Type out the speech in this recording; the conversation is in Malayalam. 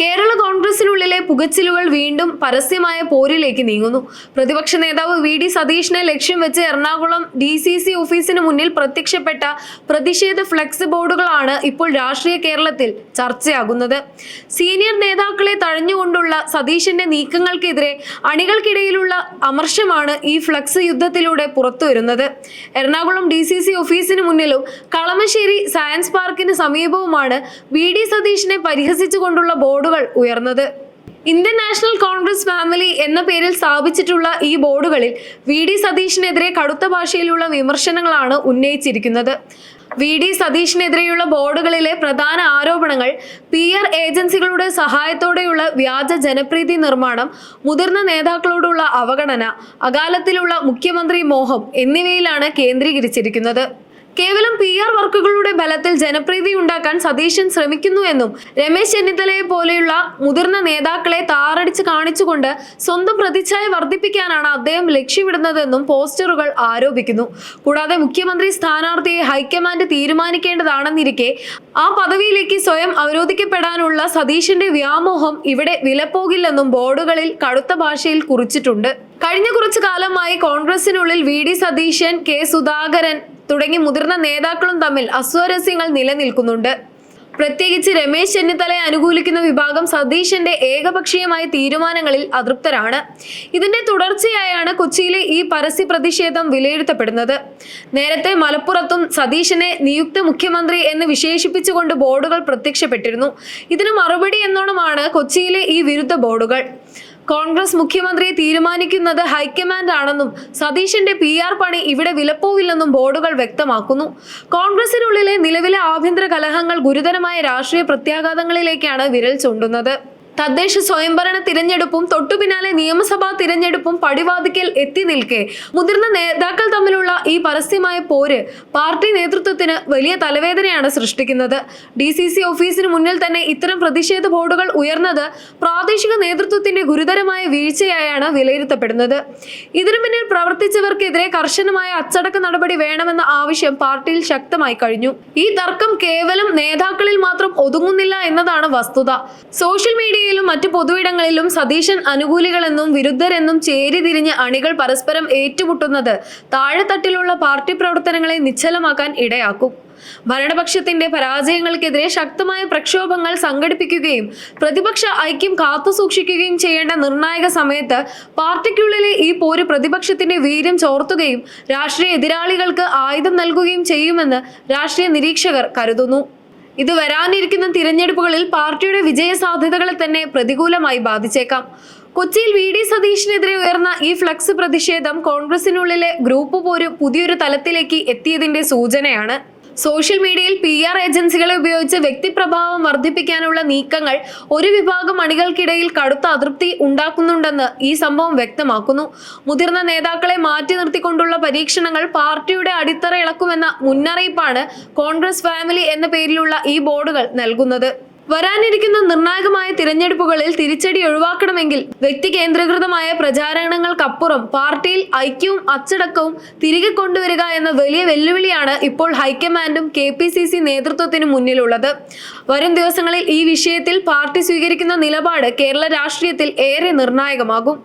കേരള കോൺഗ്രസിനുള്ളിലെ പുകച്ചിലുകൾ വീണ്ടും പരസ്യമായ പോരിലേക്ക് നീങ്ങുന്നു. പ്രതിപക്ഷ നേതാവ് വി.ഡി. സതീശനെ ലക്ഷ്യം വെച്ച് എറണാകുളം ഡി.സി.സി ഓഫീസിന് മുന്നിൽ പ്രത്യക്ഷപ്പെട്ട പ്രതിഷേധ ഫ്ലെക്സ് ബോർഡുകളാണ് ഇപ്പോൾ രാഷ്ട്രീയ കേരളത്തിൽ ചർച്ചയാകുന്നത്. സീനിയർ നേതാക്കളെ തഴഞ്ഞുകൊണ്ടുള്ള സതീശന്റെ നീക്കങ്ങൾക്കെതിരെ അണികൾക്കിടയിലുള്ള അമർഷമാണ് ഈ ഫ്ലെക്സ് യുദ്ധത്തിലൂടെ പുറത്തുവരുന്നത്. എറണാകുളം ഡി.സി.സി ഓഫീസിന് മുന്നിലും കളമശ്ശേരി സയൻസ് പാർക്കിന് സമീപവുമാണ് വി.ഡി. സതീശനെ പരിഹസിച്ചുകൊണ്ടുള്ള ബോർഡുകൾ ഉയർന്നത്. ഇന്ത്യൻ നാഷണൽ കോൺഗ്രസ് ഫാമിലി എന്ന പേരിൽ സ്ഥാപിച്ചിട്ടുള്ള ഈ ബോർഡുകളിൽ വി.ഡി. സതീശനെതിരെ കടുത്ത ഭാഷയിലുള്ള വിമർശനങ്ങളാണ് ഉന്നയിച്ചിരിക്കുന്നത്. വി.ഡി. സതീശനെതിരെയുള്ള ബോർഡുകളിലെ പ്രധാന ആരോപണങ്ങൾ PR ഏജൻസികളുടെ സഹായത്തോടെയുള്ള വ്യാജ ജനപ്രീതി നിർമ്മാണം, മുതിർന്ന നേതാക്കളോടുള്ള അവഗണന, അകാലത്തിലുള്ള മുഖ്യമന്ത്രി മോഹം എന്നിവയിലാണ് കേന്ദ്രീകരിച്ചിരിക്കുന്നത്. കേവലം PR വർക്കുകളുടെ ബലത്തിൽ ജനപ്രീതി ഉണ്ടാക്കാൻ സതീശൻ ശ്രമിക്കുന്നുവെന്നും രമേശ് ചെന്നിത്തലയെ പോലെയുള്ള മുതിർന്ന നേതാക്കളെ താറടിച്ച് കാണിച്ചുകൊണ്ട് സ്വന്തം പ്രതിച്ഛായ വർദ്ധിപ്പിക്കാനാണ് അദ്ദേഹം ലക്ഷ്യമിടുന്നതെന്നും പോസ്റ്ററുകൾ ആരോപിക്കുന്നു. കൂടാതെ മുഖ്യമന്ത്രി സ്ഥാനാർത്ഥിയെ ഹൈക്കമാൻഡ് തീരുമാനിക്കേണ്ടതാണെന്നിരിക്കെ ആ പദവിയിലേക്ക് സ്വയം അവരോധിക്കപ്പെടാനുള്ള സതീശന്റെ വ്യാമോഹം ഇവിടെ വിലപ്പോകില്ലെന്നും ബോർഡുകളിൽ കടുത്ത ഭാഷയിൽ കുറിച്ചിട്ടുണ്ട്. കഴിഞ്ഞ കുറച്ചു കാലമായി കോൺഗ്രസിനുള്ളിൽ വി.ഡി. സതീശൻ, കെ. സുധാകരൻ തുടങ്ങി മുതിർന്ന നേതാക്കളും തമ്മിൽ അസ്വാരസ്യങ്ങൾ നിലനിൽക്കുന്നുണ്ട്. പ്രത്യേകിച്ച് രമേശ് ചെന്നിത്തലയെ അനുകൂലിക്കുന്ന വിഭാഗം സതീശന്റെ ഏകപക്ഷീയമായ തീരുമാനങ്ങളിൽ അതൃപ്തരാണ്. ഇതിന്റെ തുടർച്ചയായാണ് കൊച്ചിയിലെ ഈ പരസ്യ പ്രതിഷേധം വിലയിരുത്തപ്പെടുന്നത്. നേരത്തെ മലപ്പുറത്തും സതീശനെ നിയുക്ത മുഖ്യമന്ത്രി എന്ന് വിശേഷിപ്പിച്ചുകൊണ്ട് ബോർഡുകൾ പ്രത്യക്ഷപ്പെട്ടിരുന്നു. ഇതിന് മറുപടി എന്നോണമാണ് കൊച്ചിയിലെ ഈ വിരുദ്ധ ബോർഡുകൾ. കോൺഗ്രസ് മുഖ്യമന്ത്രിയെ തീരുമാനിക്കുന്നത് ഹൈക്കമാൻഡ് ആണെന്നും സതീശന്റെ PR പണി ഇവിടെ വിലപ്പോവില്ലെന്നും ബോർഡുകൾ വ്യക്തമാക്കുന്നു. കോൺഗ്രസിനുള്ളിലെ നിലവിലെ ആഭ്യന്തര കലഹങ്ങൾ ഗുരുതരമായ രാഷ്ട്രീയ പ്രത്യാഘാതങ്ങളിലേക്കാണ് വിരൽ ചൂണ്ടുന്നത്. തദ്ദേശ സ്വയംഭരണ തിരഞ്ഞെടുപ്പും തൊട്ടുപിന്നാലെ നിയമസഭാ തിരഞ്ഞെടുപ്പും പടിവാതിക്കൽ എത്തി നിൽക്കെ മുതിർന്ന നേതാക്കൾ തമ്മിലുള്ള ഈ പരസ്യമായ പോര് പാർട്ടി നേതൃത്വത്തിന് വലിയ തലവേദനയാണ് സൃഷ്ടിക്കുന്നത്. DCC ഓഫീസിന് മുന്നിൽ തന്നെ ഇത്തരം പ്രതിഷേധ ബോർഡുകൾ ഉയർന്നത് പ്രാദേശിക നേതൃത്വത്തിന്റെ ഗുരുതരമായ വീഴ്ചയായാണ് വിലയിരുത്തപ്പെടുന്നത്. ഇതിനു പിന്നിൽ പ്രവർത്തിച്ചവർക്കെതിരെ കർശനമായ അച്ചടക്ക നടപടി വേണമെന്ന ആവശ്യം പാർട്ടിയിൽ ശക്തമായി കഴിഞ്ഞു. ഈ തർക്കം കേവലം നേതാക്കളിൽ മാത്രം ഒതുങ്ങുന്നില്ല എന്നതാണ് വസ്തുത. സോഷ്യൽ മീഡിയയിലും മറ്റു പൊതുയിടങ്ങളിലും സതീശൻ അനുകൂലികളെന്നും വിരുദ്ധരെന്നും ചേരിതിരിഞ്ഞ് അണികൾ പരസ്പരം ഏറ്റുമുട്ടുന്നത് താഴെത്തട്ടിലുള്ള പാർട്ടി പ്രവർത്തനങ്ങളെ നിശ്ചലമാക്കാൻ ഇടയാക്കും. ഭരണപക്ഷത്തിന്റെ പരാജയങ്ങൾക്കെതിരെ ശക്തമായ പ്രക്ഷോഭങ്ങൾ സംഘടിപ്പിക്കുകയും പ്രതിപക്ഷ ഐക്യം കാത്തുസൂക്ഷിക്കുകയും ചെയ്യേണ്ട നിർണായക സമയത്ത് പാർട്ടിക്കുള്ളിലെ ഈ പോര് പ്രതിപക്ഷത്തിന്റെ വീര്യം ചോർത്തുകയും രാഷ്ട്രീയ എതിരാളികൾക്ക് ആയുധം നൽകുകയും ചെയ്യുമെന്ന് രാഷ്ട്രീയ നിരീക്ഷകർ കരുതുന്നു. ഇത് വരാനിരിക്കുന്ന തിരഞ്ഞെടുപ്പുകളിൽ പാർട്ടിയുടെ വിജയ സാധ്യതകളെ തന്നെ പ്രതികൂലമായി ബാധിച്ചേക്കാം. കൊച്ചിയിൽ വി.ഡി. സതീശനെതിരെ ഉയർന്ന ഈ ഫ്ലക്സ് പ്രതിഷേധം കോൺഗ്രസിനുള്ളിലെ ഗ്രൂപ്പ് പോര് പുതിയൊരു തലത്തിലേക്ക് എത്തിയതിന്റെ സൂചനയാണ്. സോഷ്യൽ മീഡിയയിൽ PR ഏജൻസികളെ ഉപയോഗിച്ച് വ്യക്തിപ്രഭാവം വർദ്ധിപ്പിക്കാനുള്ള നീക്കങ്ങൾ ഒരു വിഭാഗം അണികൾക്കിടയിൽ കടുത്ത അതൃപ്തി ഉണ്ടാക്കുന്നുണ്ടെന്ന് ഈ സംഭവം വ്യക്തമാക്കുന്നു. മുതിർന്ന നേതാക്കളെ മാറ്റി നിർത്തിക്കൊണ്ടുള്ള പരീക്ഷണങ്ങൾ പാർട്ടിയുടെ അടിത്തറ ഇളക്കുമെന്ന മുന്നറിയിപ്പാണ് കോൺഗ്രസ് ഫാമിലി എന്ന പേരിലുള്ള ഈ ബോർഡുകൾ നൽകുന്നത്. വരാനിരിക്കുന്ന നിർണായകമായ തിരഞ്ഞെടുപ്പുകളിൽ തിരിച്ചടി ഒഴിവാക്കണമെങ്കിൽ വ്യക്തി കേന്ദ്രീകൃതമായ പ്രചാരണങ്ങൾക്കപ്പുറം പാർട്ടിയിൽ ഐക്യവും അച്ചടക്കവും തിരികെ കൊണ്ടുവരിക എന്ന വലിയ വെല്ലുവിളിയാണ് ഇപ്പോൾ ഹൈക്കമാൻഡും KPCC നേതൃത്വത്തിനും മുന്നിലുള്ളത്. വരും ദിവസങ്ങളിൽ ഈ വിഷയത്തിൽ പാർട്ടി സ്വീകരിക്കുന്ന നിലപാട് കേരള രാഷ്ട്രീയത്തിൽ ഏറെ നിർണായകമാകും.